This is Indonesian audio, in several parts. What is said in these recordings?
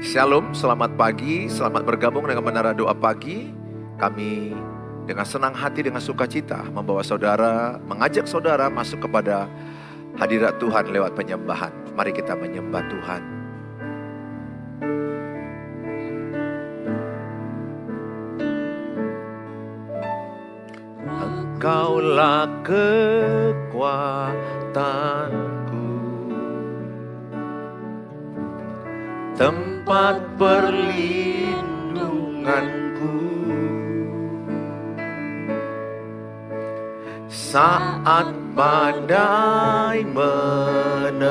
Shalom, selamat pagi, selamat bergabung dengan Menara Doa Pagi. Kami dengan senang hati, dengan sukacita membawa saudara, mengajak saudara masuk kepada hadirat Tuhan lewat penyembahan. Mari kita menyembah Tuhan. Engkaulah kekuatanku, tempat perlindunganku saat badai menerpa.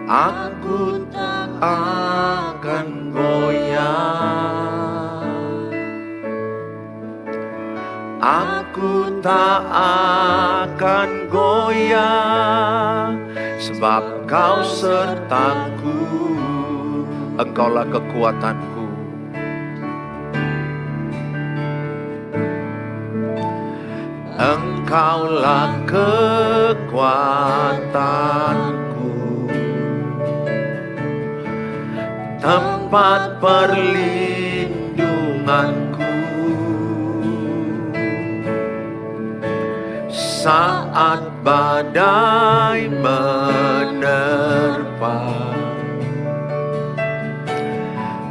Aku tak akan goyah, aku tak akan goyah, sebab Kau sertaku, Engkaulah kekuatanku. Engkaulah kekuatanku, tempat perlindunganku saat badai menerpa.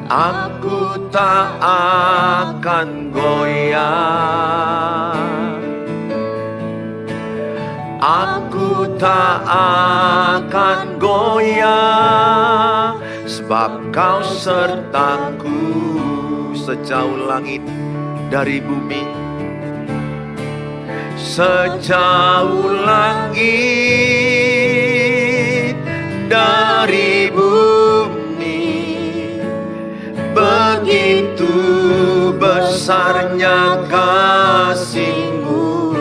Aku tak akan goyah, aku tak akan goyah, sebab Kau sertaku sejauh langit dari bumi. Sejauh langit dari bumi, begitu besarnya kasih-Mu.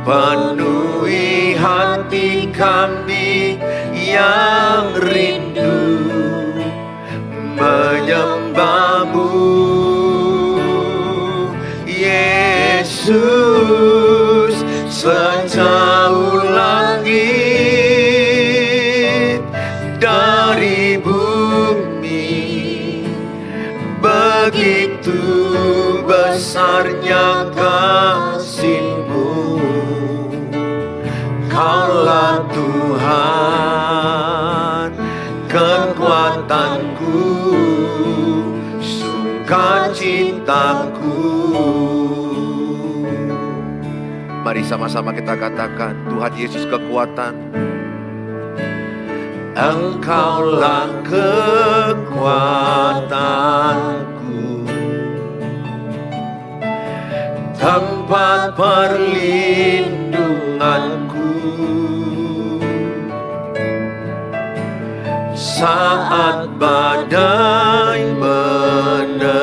Penuhi hati kami yang rindu menyembah-Mu, Yesus. Sejauh langit dari bumi, begitu besarnya kasih-Mu. Kaulah Tuhan, kekuatanku, sukacitaku. Mari sama-sama kita katakan, Tuhan Yesus kekuatan. Engkaulah kekuatanku, tempat perlindunganku saat badai menerpa.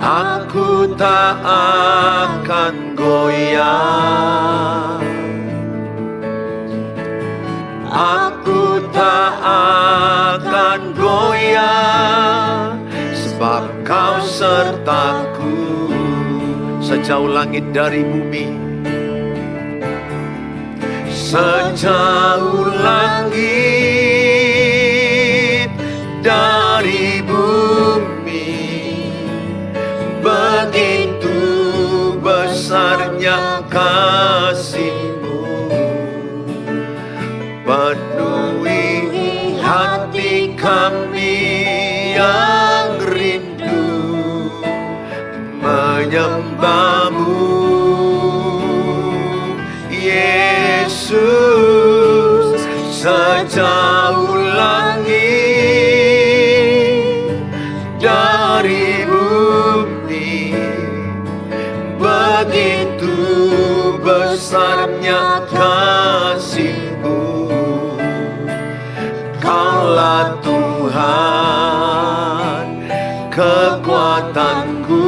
Aku tak akan goyah, aku tak akan goyah, sebab Kau sertaku sejauh langit dari bumi. Sejauh langit dari bumi, begitu besarnya kasih-Mu. Penuhi hati kami yang rindu menyembah-Mu, Yesus. Sejauh langit dari bumi, begitu besarnya kasih-Mu. Kaulah Tuhan, kekuatanku,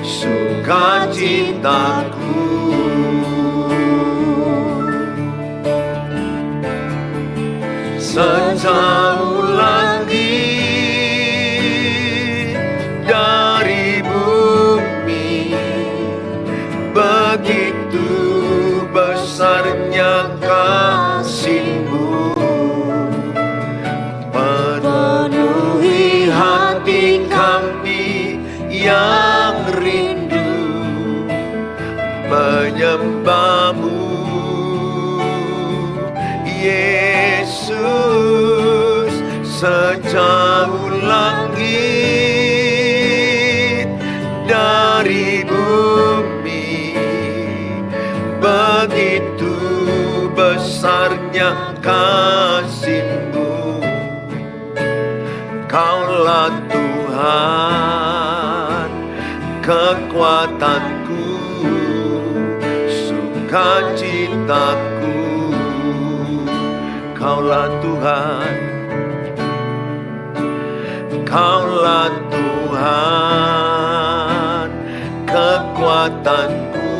sukacitaku. Sejauh langit dari bumi, begitu menyembahmu, Yesus. Sejauh langit dari bumi, begitu besarnya kasih-Mu. Kaulah Tuhan, kekuatanku, sukacitaku. Kaulah Tuhan, Kaulah Tuhan, kekuatanku,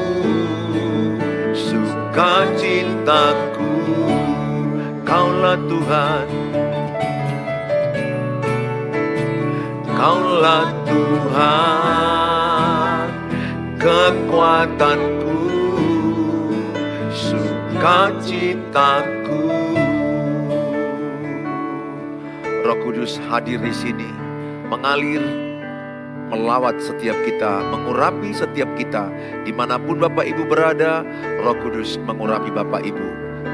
sukacitaku. Kaulah Tuhan, Kaulah Tuhan, kekuatanku, sukacitaku. Roh Kudus hadir di sini, mengalir, melawat setiap kita, mengurapi setiap kita. Dimanapun Bapak Ibu berada, Roh Kudus mengurapi Bapak Ibu.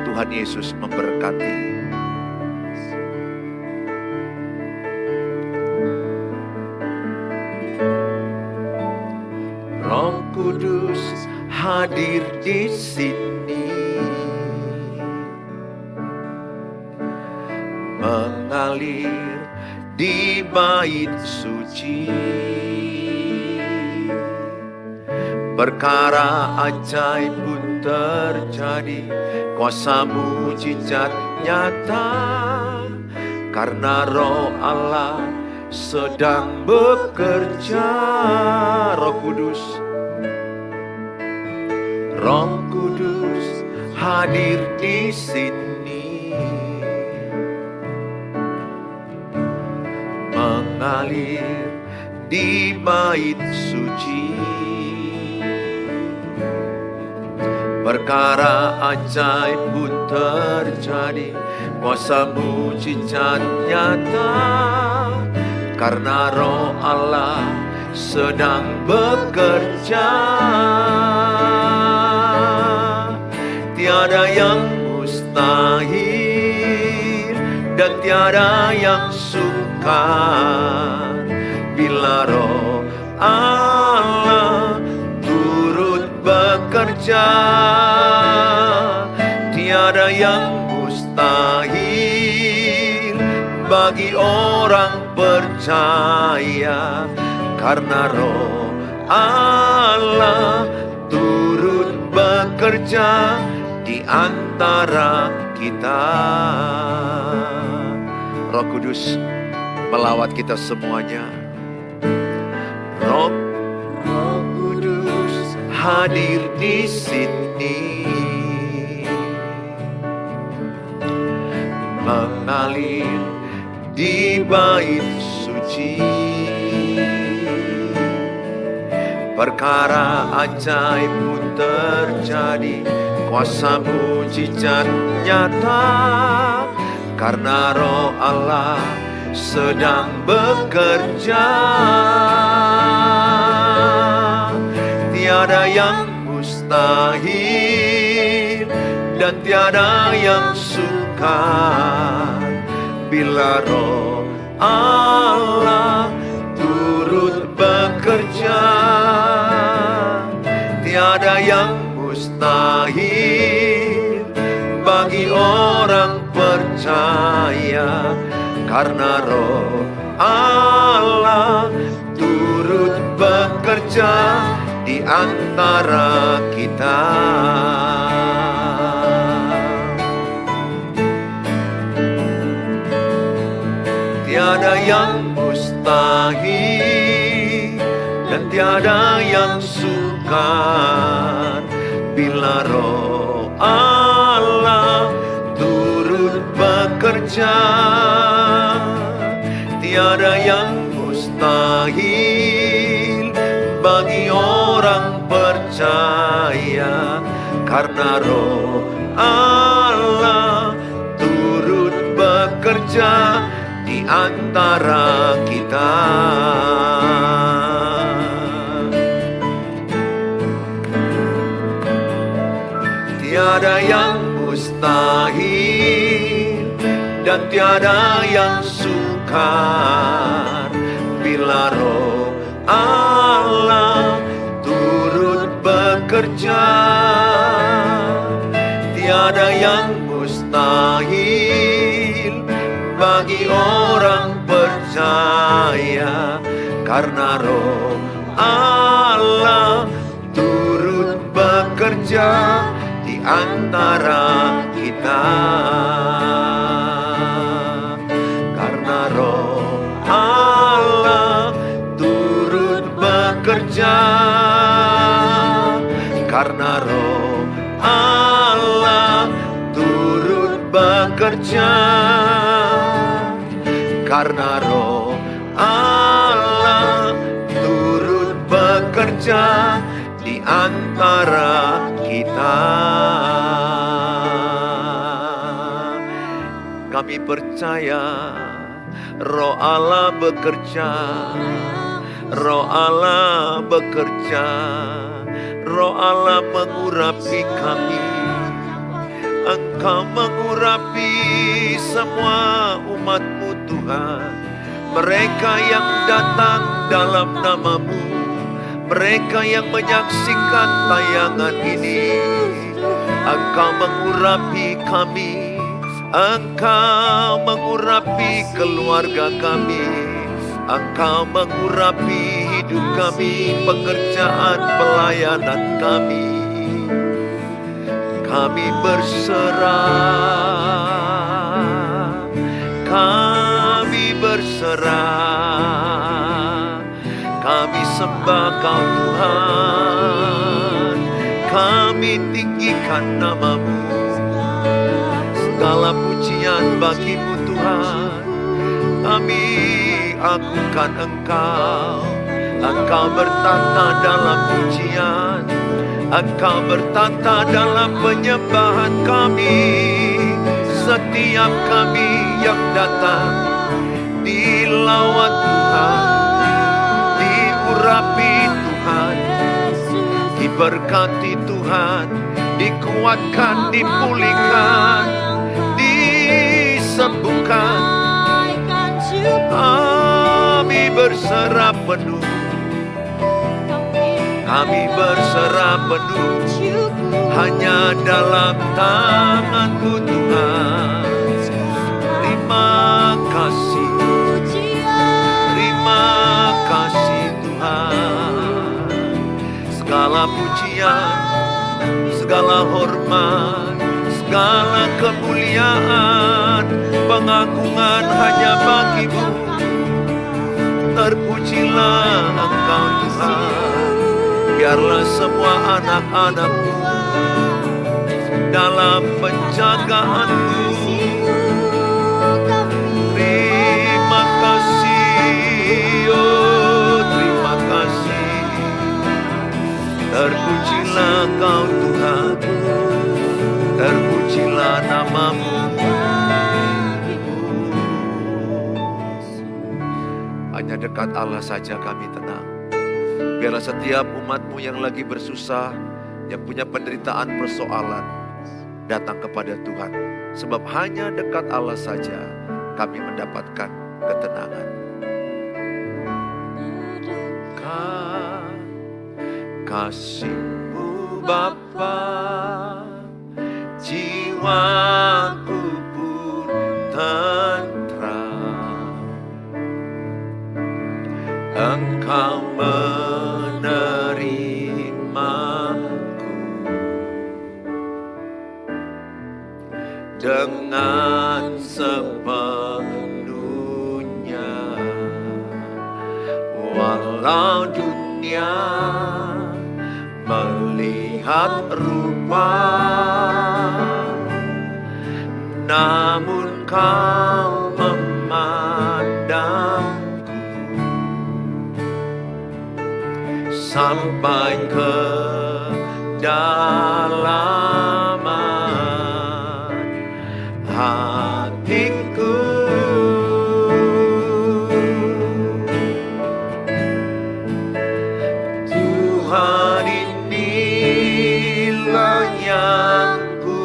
Tuhan Yesus memberkati. Roh Kudus hadir di sini, mengalir di bait suci. Perkara ajaib pun terjadi, kuasa mujizat nyata, karena Roh Allah sedang bekerja. Roh Kudus, Roh Kudus hadir di sini, mengalir di bait suci. Perkara ajaib pun terjadi, kuasa mujizat nyata, karena Roh Allah sedang bekerja. Tiada yang mustahil dan tiada yang sukar bila Roh Allah turut bekerja. Tiada yang mustahil bagi orang percaya, karena Roh Allah turut bekerja di antara kita. Roh Kudus melawat kita semuanya. Roh Kudus hadir di sini, mengalir di bait suci. Perkara ajaib pun terjadi, kuasa mujizat nyata, karena Roh Allah sedang bekerja. Tiada yang mustahil dan tiada yang sukar bila Roh Allah turut bekerja. Tiada yang mustahil bagi orang percaya, karena Roh Allah turut bekerja di antara kita. Tiada yang mustahil dan tiada yang sukar bila Roh Allah turut bekerja. Tiada yang mustahil bagi orang percaya, karena Roh Allah turut bekerja di antara kita. tiada yang mustahil dan tiada yang sukar bila Roh Allah turut bekerja. Tiada yang mustahil bagi orang percaya, karena Roh Allah turut bekerja di antara kita. Karena Roh Allah turut bekerja, karena Roh Allah turut bekerja, karena Roh Allah turut bekerja di antara kita. Kami percaya Roh Allah bekerja, Roh Allah bekerja, Roh Allah mengurapi kami. Engkau mengurapi semua umat-Mu Tuhan, mereka yang datang dalam nama-Mu, mereka yang menyaksikan tayangan ini. Engkau mengurapi kami, Engkau mengurapi keluarga kami, Engkau mengurapi hidup kami, pekerjaan pelayanan kami. Kami berserah, kami berserah, kami sembah Kau Tuhan, kami tinggikan nama-Mu. Segala pujian bagi-Mu Tuhan, kami agungkan Engkau. Engkau bertata dalam pujian, Engkau bertata dalam penyembahan kami. Setiap kami yang datang dilawat Tuhan, diurapi Tuhan, diberkati Tuhan, dikuatkan, dipulihkan, disembuhkan. Kami berserah penuh, kami berserah penuh hanya dalam tangan-Mu Tuhan. Terima kasih, terima kasih Tuhan. Segala pujian, segala hormat, segala kemuliaan, pengagungan hanya bagi-Mu. Terpujilah Engkau Tuhan. Biarlah semua anak-anak-Mu dalam penjagaan-Mu. Terima kasih, oh terima kasih. Terpujilah Kau Tuhan, terpujilah nama-Mu. Hanya dekat Allah saja kami tenang. Biarlah setiap umat-Mu yang lagi bersusah, yang punya penderitaan, persoalan, datang kepada Tuhan. Sebab hanya dekat Allah saja kami mendapatkan ketenangan. Kasih-Mu Bapa, jiwaku pun tentram. Engkau menerimaku dengan sepenuhnya, walau dunia melihat rupa, namun Kau memandang sampai ke dalaman hatiku. Tuhan, inilah yang ku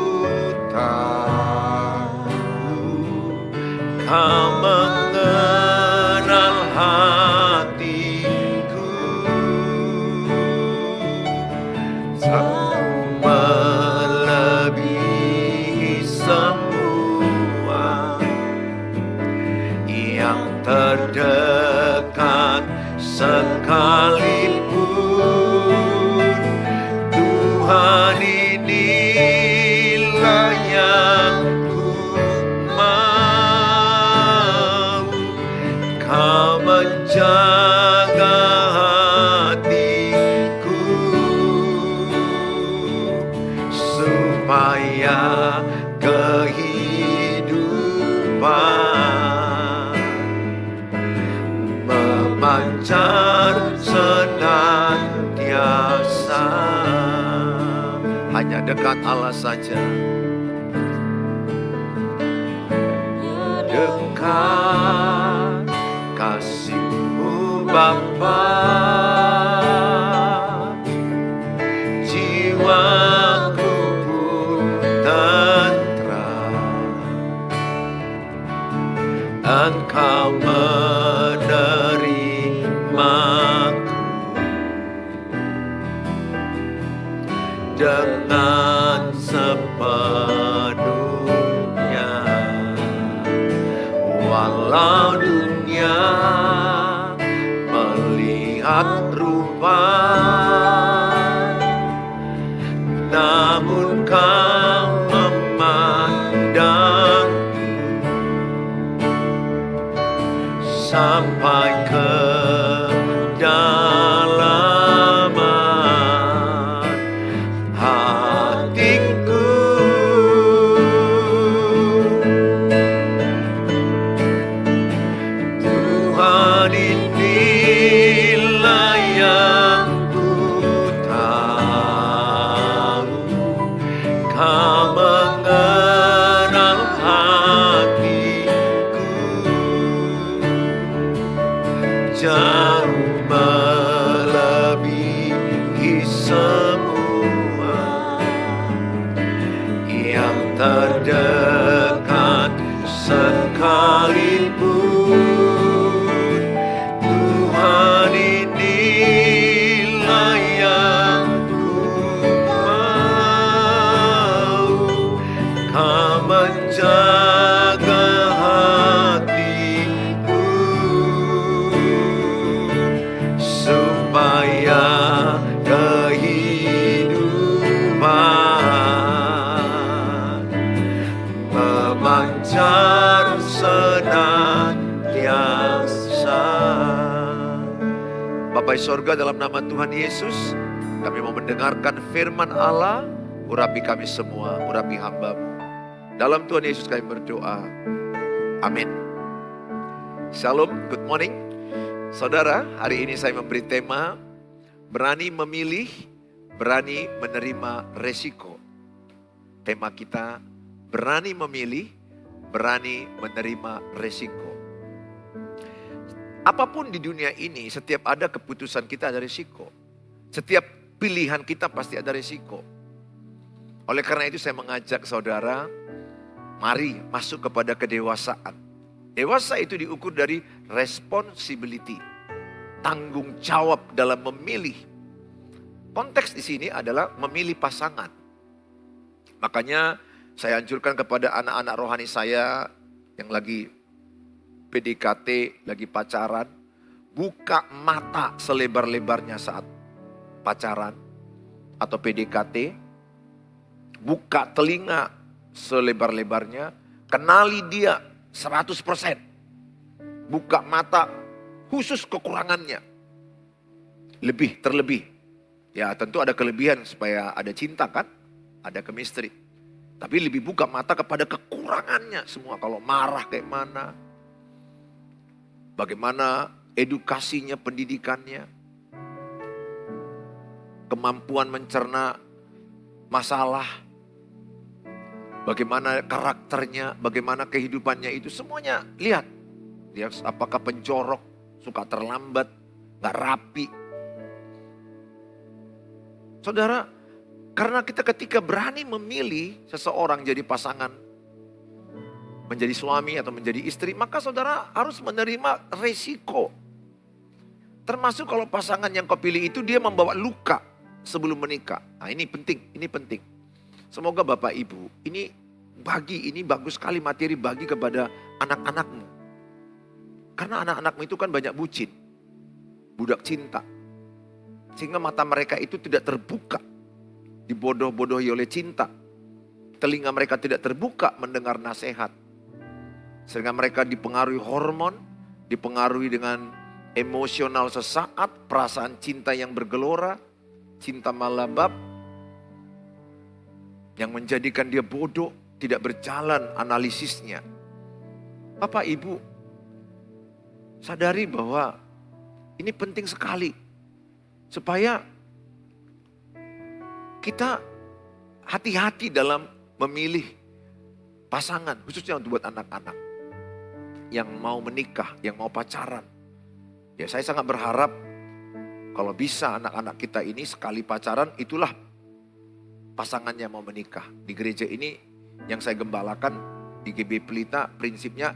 supaya kehidupan memancar senantiasa. Hanya dekat Allah saja. Dekat kasih-Mu Bapa, jiwaku pun tentram. Engkau menerimaku dengan sepenuhnya. Walau dunia melihat rupa, namun Kau memandang sampai ke dalaman hatiku. Tuhan, inilah yang ku tahu, Kau mengenal hatiku jauh melebihi semua yang terdekat sekalipun. Tuhan, inilah yang ku mau, Kau menjaga hatiku supaya kehidupan memancar senantiasa. Bapa di sorga, dalam nama Tuhan Yesus, kami mau mendengarkan firman Allah. Urapi kami semua, urapi hamba-Mu. Dalam Tuhan Yesus kami berdoa. Amin. Shalom, good morning. Saudara, hari ini saya memberi tema berani memilih, berani menerima resiko. Tema kita berani memilih, berani menerima resiko. Apapun di dunia ini, setiap ada keputusan kita ada resiko. Setiap pilihan kita pasti ada resiko. Oleh karena itu saya mengajak saudara, mari masuk kepada kedewasaan. Dewasa itu diukur dari responsibility, tanggung jawab dalam memilih. Konteks di sini adalah memilih pasangan. Makanya saya anjurkan kepada anak-anak rohani saya yang lagi PDKT, lagi pacaran, buka mata selebar-lebarnya saat pacaran atau PDKT, buka telinga selebar-lebarnya, kenali dia 100%. Buka mata khusus kekurangannya. Terlebih. Ya tentu ada kelebihan supaya ada cinta kan, ada chemistry. Tapi lebih buka mata kepada kekurangannya semua. Kalau marah kayak mana, bagaimana edukasinya, pendidikannya, kemampuan mencerna masalah, bagaimana karakternya, bagaimana kehidupannya itu semuanya lihat. Dia apakah penjorok, suka terlambat, gak rapi. Saudara, karena kita ketika berani memilih seseorang jadi pasangan, menjadi suami atau menjadi istri, maka saudara harus menerima resiko. Termasuk kalau pasangan yang kau pilih itu dia membawa luka sebelum menikah. Nah ini penting. Semoga Bapak Ibu, ini bagus sekali materi bagi kepada anak-anakmu. Karena anak-anakmu itu kan banyak bucin, budak cinta. Sehingga mata mereka itu tidak terbuka, dibodoh-bodohi oleh cinta. Telinga mereka tidak terbuka mendengar nasihat. Sehingga mereka dipengaruhi hormon, dipengaruhi dengan emosional sesaat, perasaan cinta yang bergelora, cinta malabab. yang menjadikan dia bodoh, tidak berjalan analisisnya. Bapak Ibu, sadari bahwa ini penting sekali supaya kita hati-hati dalam memilih pasangan, khususnya untuk buat anak-anak yang mau menikah, yang mau pacaran. Ya, saya sangat berharap kalau bisa anak-anak kita ini sekali pacaran, itulah pasangannya mau menikah. Di gereja ini yang saya gembalakan di GB Pelita, prinsipnya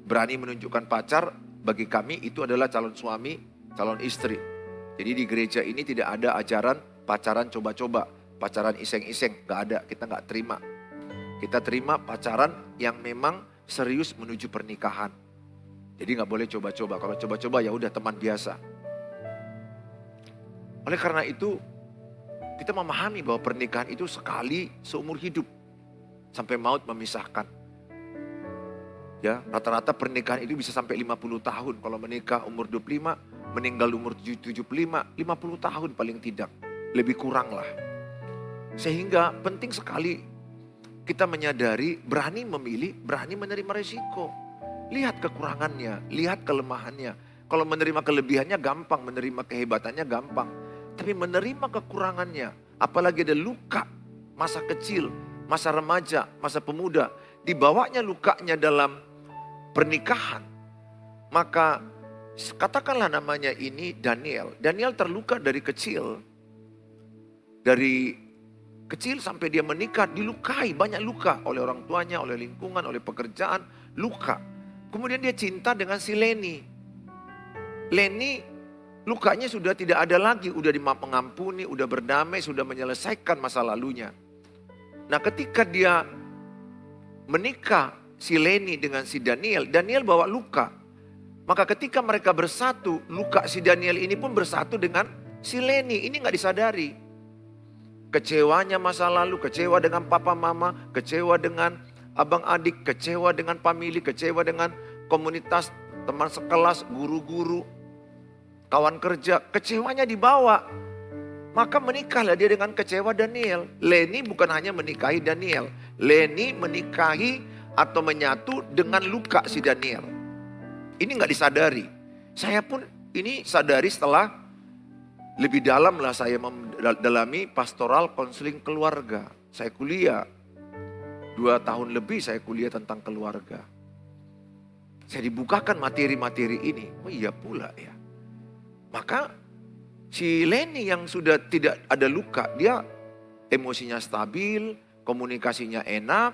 berani menunjukkan pacar bagi kami itu adalah calon suami, calon istri. Jadi di gereja ini tidak ada ajaran pacaran coba-coba, pacaran iseng-iseng, gak ada, kita gak terima. Kita terima pacaran yang memang serius menuju pernikahan. Jadi gak boleh coba-coba, kalau coba-coba ya udah teman biasa. Oleh karena itu, kita memahami bahwa pernikahan itu sekali seumur hidup. Sampai maut memisahkan. Ya, rata-rata pernikahan itu bisa sampai 50 tahun. Kalau menikah umur 25, meninggal umur 75, 50 tahun paling tidak. Lebih kurang lah. Sehingga penting sekali kita menyadari, berani memilih, berani menerima resiko. Lihat kekurangannya, lihat kelemahannya. Kalau menerima kelebihannya gampang, menerima kehebatannya gampang. Tapi menerima kekurangannya, apalagi ada luka masa kecil, masa remaja, masa pemuda, dibawanya lukanya dalam pernikahan. Maka katakanlah namanya ini Daniel. Daniel terluka dari kecil. Dari kecil sampai dia menikah dilukai, banyak luka oleh orang tuanya, oleh lingkungan, oleh pekerjaan, luka. Kemudian dia cinta dengan si Leni. Leni lukanya sudah tidak ada lagi, udah mengampuni, udah berdamai, sudah menyelesaikan masa lalunya. Nah, ketika dia menikah si Leni dengan si Daniel, Daniel bawa luka. Maka ketika mereka bersatu, luka si Daniel ini pun bersatu dengan si Leni. Ini gak disadari. Kecewanya masa lalu, kecewa dengan papa mama, kecewa dengan abang adik, kecewa dengan famili, kecewa dengan komunitas, teman sekelas, guru-guru, kawan kerja, kecewanya dibawa. Maka menikahlah dia dengan kecewa Daniel. Leni bukan hanya menikahi Daniel. Leni menikahi atau menyatu dengan luka si Daniel. Ini gak disadari. Saya pun ini sadari setelah lebih dalam lah saya mendalami pastoral konseling keluarga. Saya kuliah. 2 tahun lebih saya kuliah tentang keluarga. Saya dibukakan materi-materi ini. Oh iya pula ya. Maka si Leni yang sudah tidak ada luka, dia emosinya stabil, komunikasinya enak.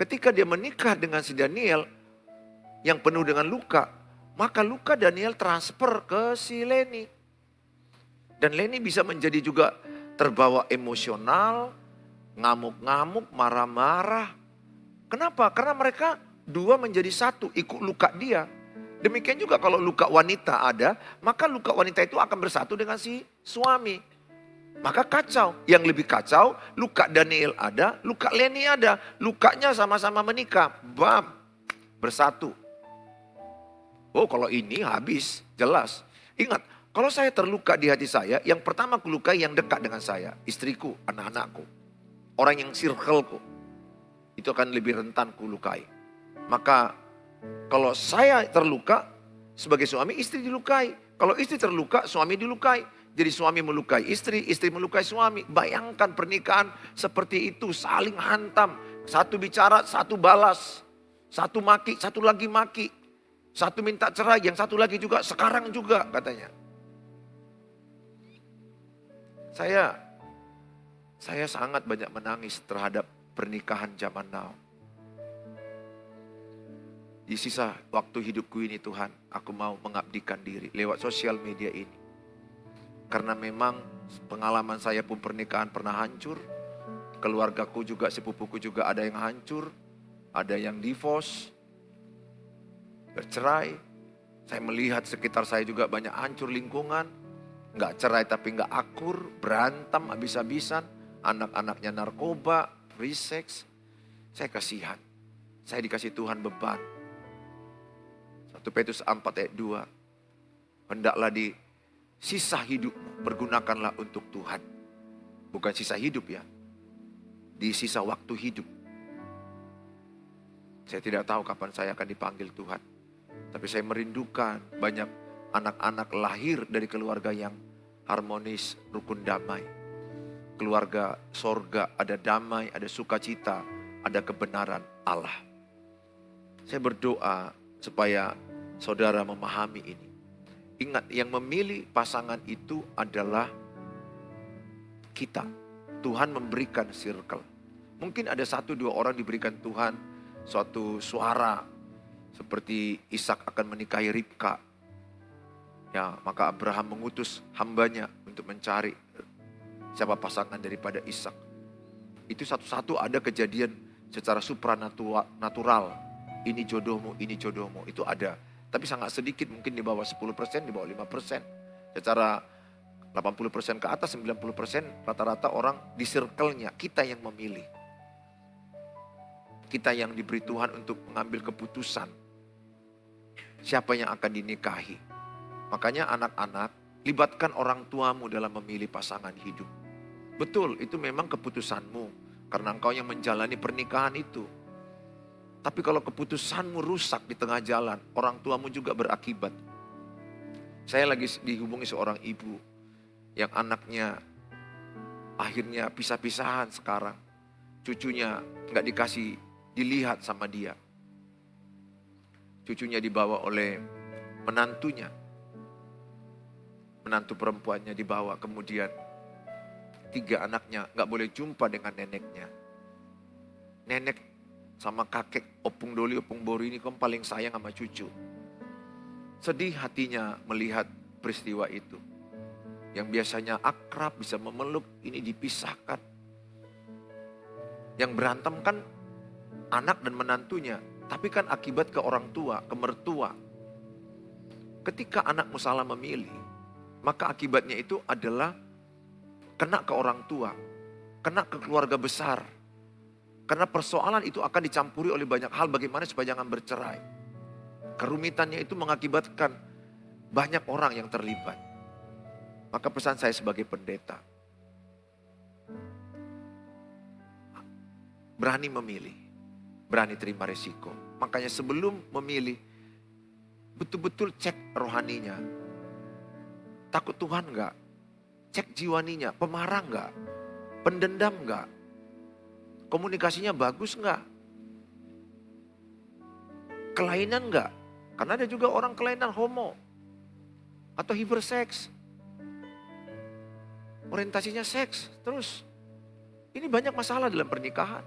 Ketika dia menikah dengan si Daniel yang penuh dengan luka, maka luka Daniel transfer ke si Leni. Dan Leni bisa menjadi juga terbawa emosional, ngamuk-ngamuk, marah-marah. Kenapa? Karena mereka dua menjadi satu, ikut luka dia. Demikian juga kalau luka wanita ada, maka luka wanita itu akan bersatu dengan si suami. Maka kacau. Yang lebih kacau, luka Daniel ada, luka Leni ada. Lukanya sama-sama menikah. Bam, bersatu. Oh kalau ini habis, jelas. Ingat, kalau saya terluka di hati saya, yang pertama kulukai yang dekat dengan saya. Istriku, anak-anakku. Orang yang circleku. Itu akan lebih rentan kulukai. Maka kalau saya terluka sebagai suami, istri dilukai. Kalau istri terluka, suami dilukai. Jadi suami melukai istri, istri melukai suami. Bayangkan pernikahan seperti itu, saling hantam. Satu bicara, satu balas. Satu maki, satu lagi maki. Satu minta cerai, yang satu lagi juga sekarang juga katanya. Saya sangat banyak menangis terhadap pernikahan zaman now. Di sisa waktu hidupku ini Tuhan, aku mau mengabdikan diri lewat sosial media ini. Karena memang pengalaman saya pun pernikahan pernah hancur. Keluargaku juga, sepupuku juga ada yang hancur. Ada yang divorce, bercerai. Saya melihat sekitar saya juga banyak hancur lingkungan. Nggak cerai tapi nggak akur, berantem habis-habisan. Anak-anaknya narkoba, free sex. Saya kasihan. Saya dikasih Tuhan beban. 1 Petrus 4 ayat 2. Hendaklah di sisa hidupmu pergunakanlah untuk Tuhan. Bukan sisa hidup ya. di sisa waktu hidup. Saya tidak tahu kapan saya akan dipanggil Tuhan. Tapi saya merindukan banyak anak-anak lahir dari keluarga yang harmonis, rukun damai. Keluarga sorga, ada damai, ada sukacita, ada kebenaran Allah. Saya berdoa supaya saudara memahami ini. Ingat, yang memilih pasangan itu adalah kita. Tuhan memberikan circle. Mungkin ada 1-2 orang diberikan Tuhan suatu suara. Seperti Ishak akan menikahi Ribka. Ya, maka Abraham mengutus hambanya untuk mencari siapa pasangan daripada Ishak. Itu satu-satu ada kejadian secara supranatural. Ini jodohmu, ini jodohmu. Itu ada. Tapi sangat sedikit, mungkin di bawah 10%, di bawah 5%. Secara 80% ke atas, 90% rata-rata orang di circle-nya. Kita yang memilih. Kita yang diberi Tuhan untuk mengambil keputusan. Siapa yang akan dinikahi. Makanya anak-anak, libatkan orang tuamu dalam memilih pasangan hidup. Betul, itu memang keputusanmu. Karena engkau yang menjalani pernikahan itu. Tapi kalau keputusanmu rusak di tengah jalan, orang tuamu juga berakibat. Saya lagi dihubungi seorang ibu yang anaknya akhirnya pisah-pisahan sekarang. Cucunya gak dikasih dilihat sama dia. Cucunya dibawa oleh menantunya. Menantu perempuannya dibawa, kemudian 3 anaknya gak boleh jumpa dengan neneknya. Nenek sama kakek Opung Doli, Opung Bori ini kan paling sayang sama cucu. Sedih hatinya melihat peristiwa itu. Yang biasanya akrab, bisa memeluk, ini dipisahkan. Yang berantem kan anak dan menantunya. Tapi kan akibat ke orang tua, ke mertua. Ketika anakmu salah memilih, maka akibatnya itu adalah kena ke orang tua, kena ke keluarga besar. Karena persoalan itu akan dicampuri oleh banyak hal, bagaimana supaya jangan bercerai. Kerumitannya itu mengakibatkan banyak orang yang terlibat. Maka pesan saya sebagai pendeta, berani memilih, berani terima resiko. Makanya sebelum memilih, betul-betul cek rohaninya. Takut Tuhan enggak? Cek jiwaninya, pemarah enggak? Pendendam enggak? Komunikasinya bagus enggak? Kelainan enggak? Karena ada juga orang kelainan homo. Atau hiperseks. Orientasinya seks. Terus. Ini banyak masalah dalam pernikahan.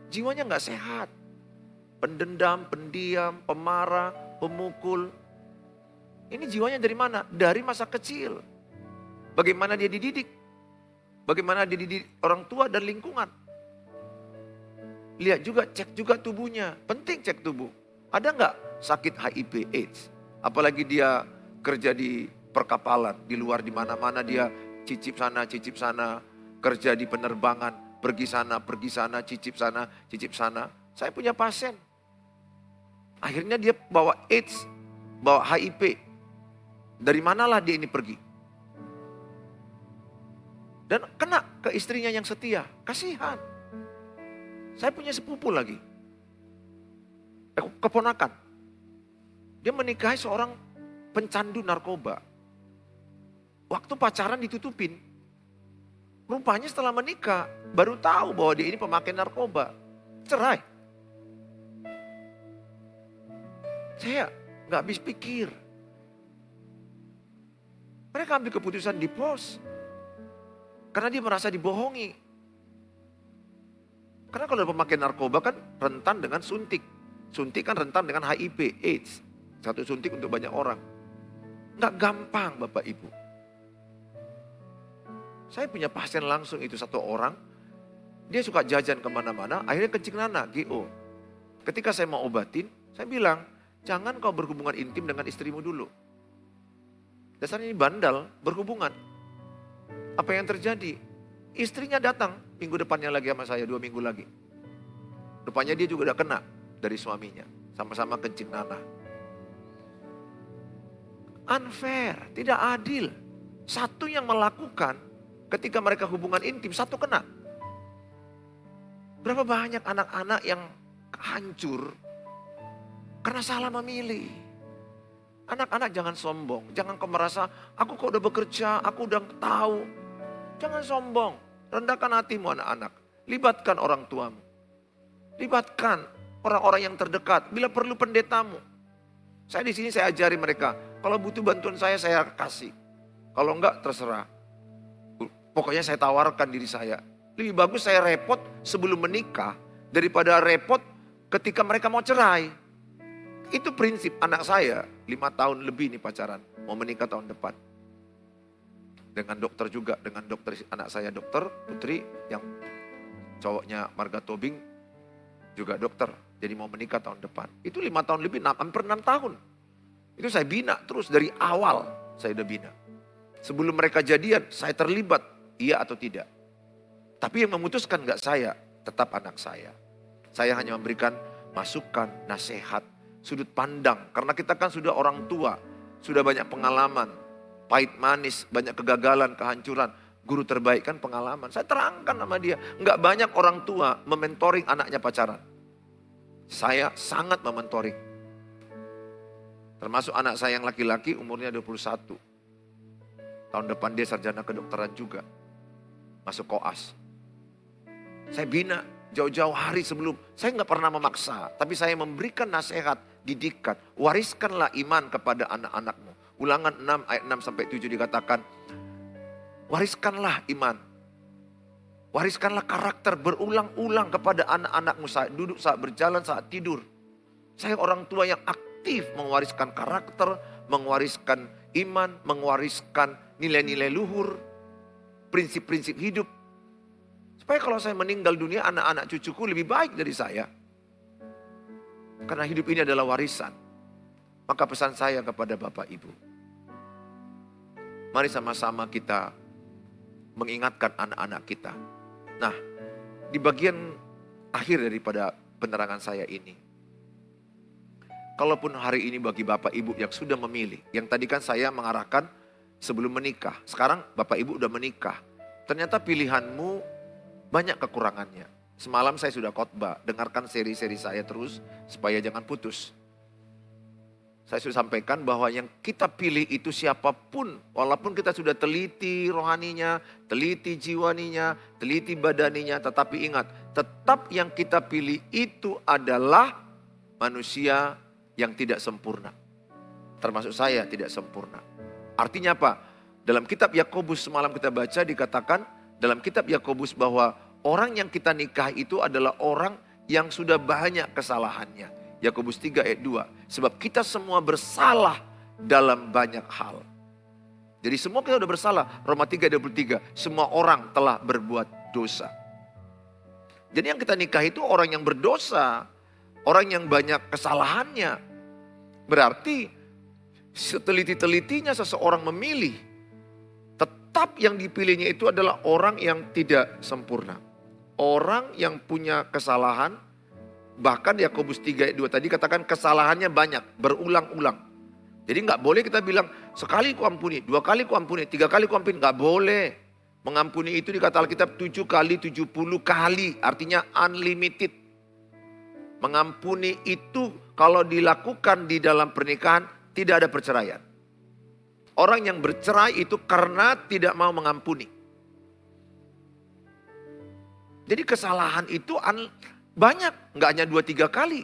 Jiwanya enggak sehat. Pendendam, pendiam, pemarah, pemukul. Ini jiwanya dari mana? Dari masa kecil. Bagaimana dia dididik? Bagaimana dia dididik orang tua dan lingkungan? Lihat juga, cek juga tubuhnya. Penting cek tubuh. Ada nggak sakit HIV AIDS? Apalagi dia kerja di perkapalan, di luar di mana-mana dia cicip sana, kerja di penerbangan, pergi sana, cicip sana, cicip sana. Saya punya pasien. Akhirnya dia bawa AIDS, bawa HIV. Dari manalah dia ini pergi? Dan kena ke istrinya yang setia. Kasihan. Saya punya sepupu lagi. Keponakan. Dia menikahi seorang pencandu narkoba. Waktu pacaran ditutupin. Rupanya setelah menikah baru tahu bahwa dia ini pemakai narkoba. Cerai. Saya gak habis pikir. Mereka ambil keputusan divorce. Karena dia merasa dibohongi. Karena kalau pemakai narkoba kan rentan dengan suntik. Suntik kan rentan dengan HIV, AIDS. Satu suntik untuk banyak orang. Nggak gampang Bapak Ibu. Saya punya pasien langsung itu satu orang. Dia suka jajan kemana-mana, akhirnya kencing nanah, GO. Ketika saya mau obatin, saya bilang, jangan kau berhubungan intim dengan istrimu dulu. Dasarnya ini bandal, berhubungan. Apa yang terjadi? Istrinya datang minggu depannya lagi sama saya, 2 minggu lagi. Rupanya dia juga udah kena dari suaminya. Sama-sama kencing nanah. Unfair, tidak adil. Satu yang melakukan ketika mereka hubungan intim, satu kena. Berapa banyak anak-anak yang hancur karena salah memilih. Anak-anak jangan sombong, jangan kau merasa aku kok udah bekerja, aku udah tahu. Jangan sombong, rendahkan hatimu anak-anak. Libatkan orang tuamu. Libatkan orang-orang yang terdekat, bila perlu pendetamu. Saya di sini saya ajari mereka, kalau butuh bantuan saya kasih. Kalau enggak terserah. Pokoknya saya tawarkan diri saya. Lebih bagus saya repot sebelum menikah daripada repot ketika mereka mau cerai. Itu prinsip anak saya, 5 tahun lebih nih pacaran, mau menikah tahun depan. Dengan dokter juga, dengan dokter anak saya dokter, Putri yang cowoknya Marga Tobing juga dokter. Jadi mau menikah tahun depan. Itu 5 tahun lebih, hampir 6 tahun. Itu saya bina terus dari awal saya udah bina. Sebelum mereka jadian, saya terlibat, iya atau tidak. Tapi yang memutuskan enggak saya, tetap anak saya. Saya hanya memberikan masukan, nasihat, sudut pandang. Karena kita kan sudah orang tua, sudah banyak pengalaman. Pahit manis, banyak kegagalan, kehancuran. Guru terbaik kan pengalaman. Saya terangkan sama dia. Enggak banyak orang tua mementoring anaknya pacaran. Saya sangat mementoring. Termasuk anak saya yang laki-laki umurnya 21. Tahun depan dia sarjana kedokteran juga. Masuk koas. Saya bina jauh-jauh hari sebelum. Saya nggak pernah memaksa. Tapi saya memberikan nasihat, didikan. Wariskanlah iman kepada anak-anakmu. Ulangan 6 ayat 6 sampai 7 dikatakan. Wariskanlah iman. Wariskanlah karakter berulang-ulang kepada anak-anakmu. Saat duduk, saat berjalan, saat tidur. Saya orang tua yang aktif mewariskan karakter, mewariskan iman, mewariskan nilai-nilai luhur. Prinsip-prinsip hidup. Supaya kalau saya meninggal dunia, anak-anak cucuku lebih baik dari saya. Karena hidup ini adalah warisan. Maka pesan saya kepada Bapak Ibu. Mari sama-sama kita mengingatkan anak-anak kita. Nah, di bagian akhir daripada penerangan saya ini. Kalaupun hari ini bagi Bapak Ibu yang sudah memilih. Yang tadi kan saya mengarahkan sebelum menikah. Sekarang Bapak Ibu udah menikah. Ternyata pilihanmu banyak kekurangannya. Semalam saya sudah khotbah, dengarkan seri-seri saya terus supaya jangan putus. Saya sudah sampaikan bahwa yang kita pilih itu siapapun, walaupun kita sudah teliti rohaninya, teliti jiwaninya, teliti badaninya, tetapi ingat, tetap yang kita pilih itu adalah manusia yang tidak sempurna. Termasuk saya tidak sempurna. Artinya apa? Dalam kitab Yakobus semalam kita baca dikatakan, dalam kitab Yakobus bahwa orang yang kita nikah itu adalah orang yang sudah banyak kesalahannya. Yakobus 3 ayat 2. Sebab kita semua bersalah dalam banyak hal. Jadi semua kita sudah bersalah. Roma 3 ayat 23. Semua orang telah berbuat dosa. Jadi yang kita nikah itu orang yang berdosa. Orang yang banyak kesalahannya. Berarti seteliti-telitinya seseorang memilih. Tetap yang dipilihnya itu adalah orang yang tidak sempurna. Orang yang punya kesalahan, bahkan Yakobus 3 ayat 2 tadi katakan kesalahannya banyak, berulang-ulang. Jadi nggak boleh kita bilang sekali ku ampuni, 2 kali ku ampuni, 3 kali ku ampuni, nggak boleh. Mengampuni itu dikata Alkitab 7 kali, 70 kali, artinya unlimited. Mengampuni itu kalau dilakukan di dalam pernikahan tidak ada perceraian. Orang yang bercerai itu karena tidak mau mengampuni. Jadi kesalahan itu banyak, nggak hanya 2-3 kali.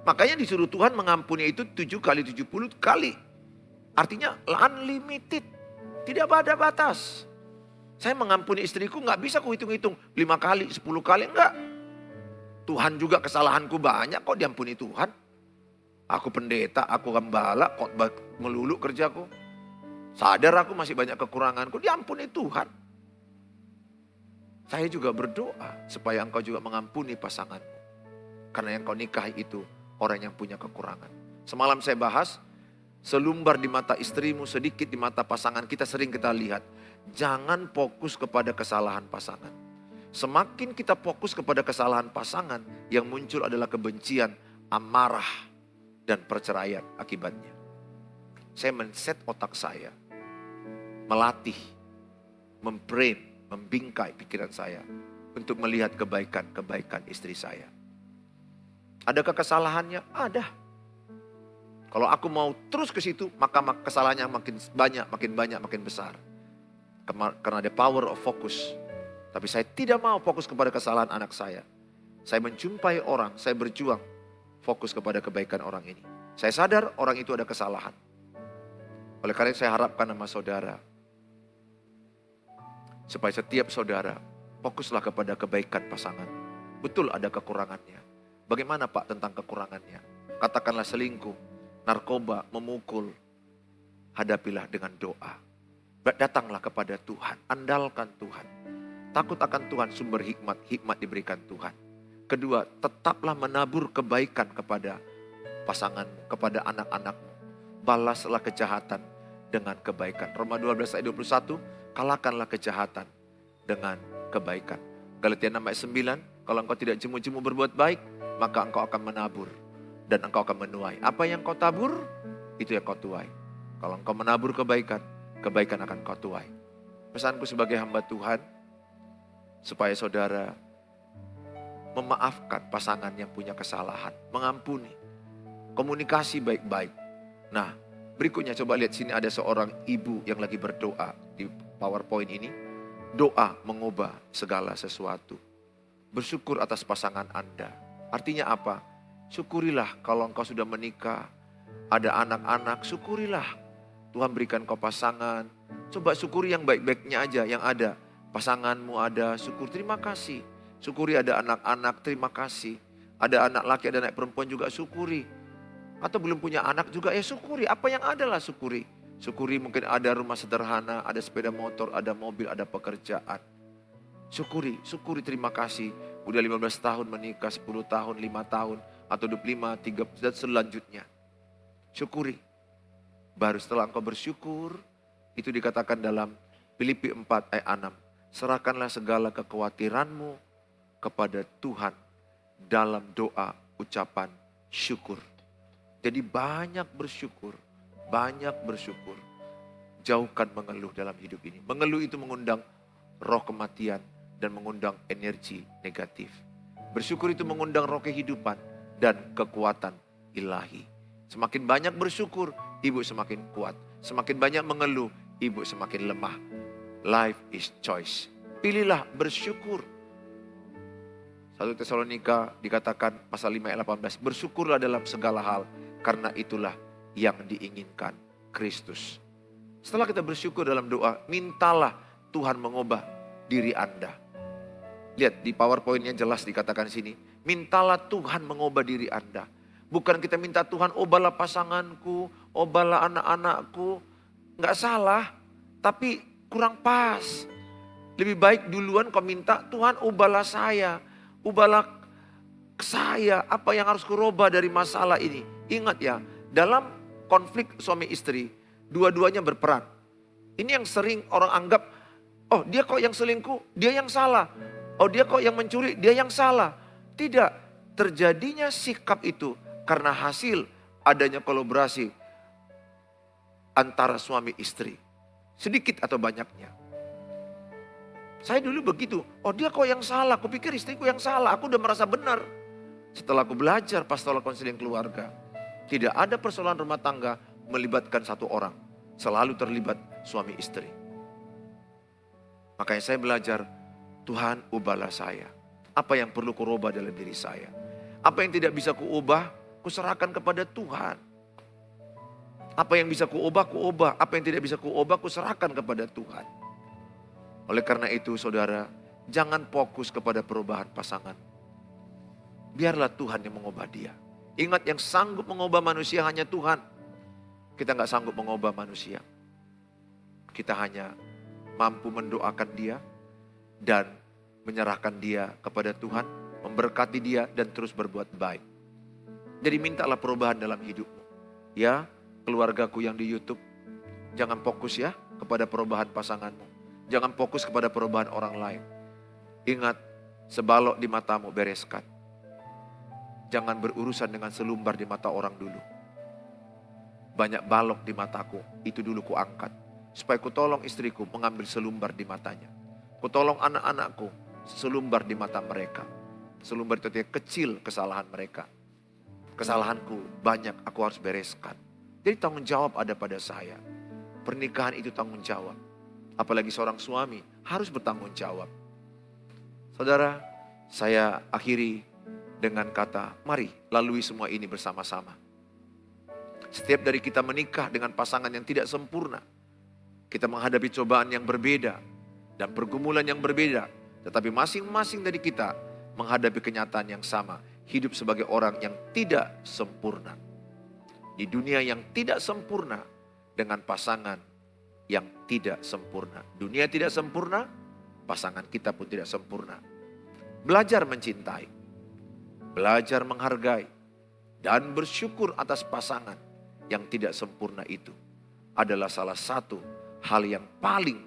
Makanya disuruh Tuhan mengampuni itu 7 kali, 70 kali. Artinya unlimited, tidak ada batas. Saya mengampuni istriku nggak bisa ku hitung-hitung 5 kali, 10 kali, enggak. Tuhan juga kesalahanku banyak kok diampuni Tuhan. Aku pendeta, aku gembala, kok melulu kerjaku. Sadar aku masih banyak kekuranganku, diampuni Tuhan. Saya juga berdoa supaya engkau juga mengampuni pasanganmu. Karena yang kau nikahi itu orang yang punya kekurangan. Semalam saya bahas, selumbar di mata istrimu, sedikit di mata pasangan kita sering kita lihat. Jangan fokus kepada kesalahan pasangan. Semakin kita fokus kepada kesalahan pasangan, yang muncul adalah kebencian, amarah, dan perceraian akibatnya. Saya men-set otak saya. Melatih, membingkai pikiran saya untuk melihat kebaikan-kebaikan istri saya. Adakah kesalahannya? Ada. Kalau aku mau terus ke situ, maka kesalahannya makin banyak, makin besar. Karena ada power of focus. Tapi saya tidak mau fokus kepada kesalahan anak saya. Saya menjumpai orang, saya berjuang fokus kepada kebaikan orang ini. Saya sadar orang itu ada kesalahan. Oleh karena itu saya harapkan sama saudara, supaya setiap saudara fokuslah kepada kebaikan pasangan. Betul ada kekurangannya. Bagaimana Pak tentang kekurangannya? Katakanlah selingkuh, narkoba, memukul. Hadapilah dengan doa. Datanglah kepada Tuhan, andalkan Tuhan. Takut akan Tuhan, sumber hikmat, hikmat diberikan Tuhan. Kedua, tetaplah menabur kebaikan kepada pasanganmu, kepada anak-anakmu. Balaslah kejahatan dengan kebaikan. Roma 12 ayat 21, kalahkanlah kejahatan dengan kebaikan. Galatia 6 ayat 9, kalau engkau tidak jemu-jemu berbuat baik, maka engkau akan menabur dan engkau akan menuai. Apa yang kau tabur, itu yang kau tuai. Kalau engkau menabur kebaikan, kebaikan akan kau tuai. Pesanku sebagai hamba Tuhan, supaya saudara memaafkan pasangan yang punya kesalahan, mengampuni, komunikasi baik-baik. Nah, berikutnya coba lihat sini ada seorang ibu yang lagi berdoa di PowerPoint ini. Doa mengubah segala sesuatu. Bersyukur atas pasangan Anda. Artinya apa? Syukurilah kalau engkau sudah menikah, ada anak-anak, syukurilah. Tuhan berikan kau pasangan. Coba syukuri yang baik-baiknya aja yang ada. Pasanganmu ada, syukur, terima kasih. Syukuri ada anak-anak, terima kasih. Ada anak laki, ada anak perempuan juga syukuri. Atau belum punya anak juga ya syukuri. Apa yang ada lah syukuri. Syukuri mungkin ada rumah sederhana, ada sepeda motor, ada mobil, ada pekerjaan. Syukuri, syukuri, terima kasih. Udah 15 tahun menikah, 10 tahun, 5 tahun, atau 25, 30, dan selanjutnya. Syukuri. Baru setelah engkau bersyukur, itu dikatakan dalam Filipi 4 ayat 6. Serahkanlah segala kekhawatiranmu kepada Tuhan dalam doa ucapan syukur. Jadi banyak bersyukur, banyak bersyukur. Jauhkan mengeluh dalam hidup ini. Mengeluh itu mengundang roh kematian dan mengundang energi negatif. Bersyukur itu mengundang roh kehidupan dan kekuatan ilahi. Semakin banyak bersyukur, ibu semakin kuat. Semakin banyak mengeluh, ibu semakin lemah. Life is choice. Pilihlah bersyukur. 1 Tesalonika dikatakan pasal 5 ayat 18. Bersyukurlah dalam segala hal, karena itulah yang diinginkan Kristus. Setelah kita bersyukur dalam doa, mintalah Tuhan mengubah diri Anda. Lihat di PowerPoint-nya jelas dikatakan di sini. Mintalah Tuhan mengubah diri Anda. Bukan kita minta Tuhan, ubahlah pasanganku, ubahlah anak-anakku. Enggak salah, tapi kurang pas. Lebih baik duluan kau minta, Tuhan ubahlah saya. Ubahlah saya, apa yang harus kurubah dari masalah ini. Ingat ya, dalam konflik suami istri, dua-duanya berperan. Ini yang sering orang anggap, oh dia kok yang selingkuh, dia yang salah. Oh dia kok yang mencuri, dia yang salah. Tidak, terjadinya sikap itu karena hasil adanya kolaborasi antara suami istri. Sedikit atau banyaknya. Saya dulu begitu, oh dia kok yang salah, aku pikir istriku yang salah, aku udah merasa benar. Setelah aku belajar pastoral konseling keluarga, tidak ada persoalan rumah tangga melibatkan satu orang. Selalu terlibat suami istri. Makanya saya belajar, Tuhan ubahlah saya. Apa yang perlu kurubah dalam diri saya. Apa yang tidak bisa kuubah, kuserahkan kepada Tuhan. Apa yang bisa kuubah, kuubah. Apa yang tidak bisa kuubah, kuserahkan kepada Tuhan. Oleh karena itu saudara, jangan fokus kepada perubahan pasangan. Biarlah Tuhan yang mengubah dia. Ingat yang sanggup mengubah manusia hanya Tuhan. Kita gak sanggup mengubah manusia. Kita hanya mampu mendoakan dia dan menyerahkan dia kepada Tuhan, memberkati dia dan terus berbuat baik. Jadi mintalah perubahan dalam hidupmu. Ya, keluargaku yang di YouTube, jangan fokus ya kepada perubahan pasanganmu. Jangan fokus kepada perubahan orang lain. Ingat, sebalok di matamu bereskan. Jangan berurusan dengan selumbar di mata orang dulu. Banyak balok di mataku, itu dulu kuangkat. Supaya ku tolong istriku mengambil selumbar di matanya. Ku tolong anak-anakku selumbar di mata mereka. Selumbar itu artinya kecil kesalahan mereka. Kesalahanku banyak, aku harus bereskan. Jadi tanggung jawab ada pada saya. Pernikahan itu tanggung jawab. Apalagi seorang suami harus bertanggung jawab. Saudara, saya akhiri dengan kata, mari lalui semua ini bersama-sama. Setiap dari kita menikah dengan pasangan yang tidak sempurna. Kita menghadapi cobaan yang berbeda dan pergumulan yang berbeda. Tetapi masing-masing dari kita menghadapi kenyataan yang sama. Hidup sebagai orang yang tidak sempurna. Di dunia yang tidak sempurna dengan pasangan yang tidak sempurna. Dunia tidak sempurna, pasangan kita pun tidak sempurna. Belajar mencintai, belajar menghargai, dan bersyukur atas pasangan yang tidak sempurna itu adalah salah satu hal yang paling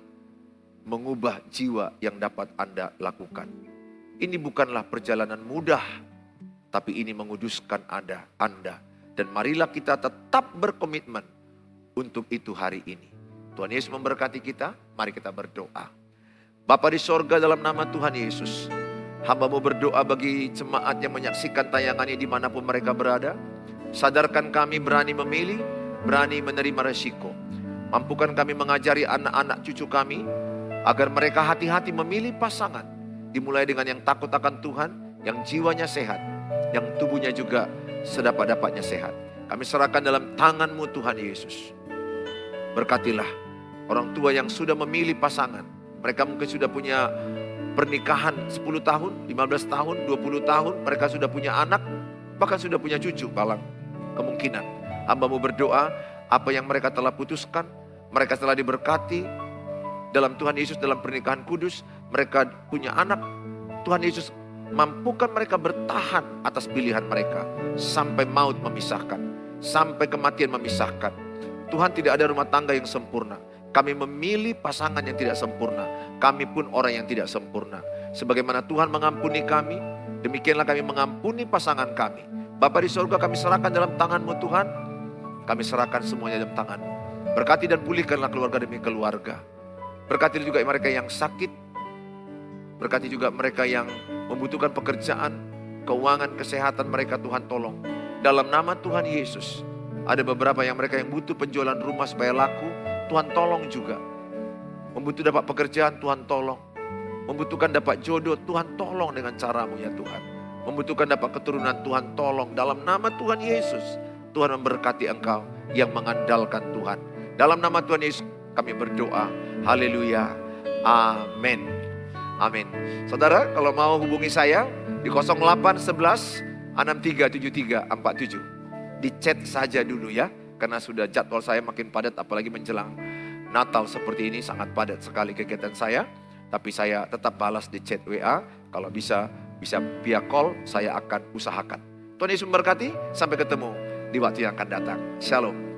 mengubah jiwa yang dapat Anda lakukan. Ini bukanlah perjalanan mudah, tapi ini menguduskan Anda. Dan marilah kita tetap berkomitmen untuk itu hari ini. Tuhan Yesus memberkati kita, mari kita berdoa. Bapa di sorga, dalam nama Tuhan Yesus, hamba mau berdoa bagi jemaat yang menyaksikan tayangan ini dimanapun mereka berada. Sadarkan kami berani memilih, berani menerima resiko. Mampukan kami mengajari anak-anak cucu kami, agar mereka hati-hati memilih pasangan. Dimulai dengan yang takut akan Tuhan, yang jiwanya sehat, yang tubuhnya juga sedapat-dapatnya sehat. Kami serahkan dalam tangan-Mu Tuhan Yesus. Berkatilah orang tua yang sudah memilih pasangan. Mereka mungkin sudah punya pernikahan 10 tahun, 15 tahun, 20 tahun. Mereka sudah punya anak, bahkan sudah punya cucu. Balang kemungkinan. Hamba-Mu berdoa, apa yang mereka telah putuskan, mereka telah diberkati dalam Tuhan Yesus, dalam pernikahan kudus. Mereka punya anak. Tuhan Yesus mampukan mereka bertahan atas pilihan mereka. Sampai maut memisahkan. Sampai kematian memisahkan. Tuhan, tidak ada rumah tangga yang sempurna. Kami memilih pasangan yang tidak sempurna. Kami pun orang yang tidak sempurna. Sebagaimana Tuhan mengampuni kami, demikianlah kami mengampuni pasangan kami. Bapa di surga, kami serahkan dalam tangan-Mu Tuhan. Kami serahkan semuanya dalam tangan-Mu. Berkati dan pulihkanlah keluarga demi keluarga. Berkati juga mereka yang sakit. Berkati juga mereka yang membutuhkan pekerjaan, keuangan, kesehatan mereka, Tuhan tolong. Dalam nama Tuhan Yesus. Ada beberapa yang mereka yang butuh penjualan rumah supaya laku, Tuhan tolong juga. Membutuhkan dapat pekerjaan, Tuhan tolong. Membutuhkan dapat jodoh, Tuhan tolong dengan cara-Mu ya Tuhan. Membutuhkan dapat keturunan, Tuhan tolong. Dalam nama Tuhan Yesus, Tuhan memberkati engkau yang mengandalkan Tuhan. Dalam nama Tuhan Yesus kami berdoa. Haleluya. Amin. Amin. Saudara, kalau mau hubungi saya di 0811 637347. Di chat saja dulu ya, karena sudah jadwal saya makin padat, apalagi menjelang Natal seperti ini sangat padat sekali kegiatan saya. Tapi saya tetap balas di chat WA, kalau bisa via call saya akan usahakan. Tuhan Yesus memberkati, sampai ketemu di waktu yang akan datang. Shalom.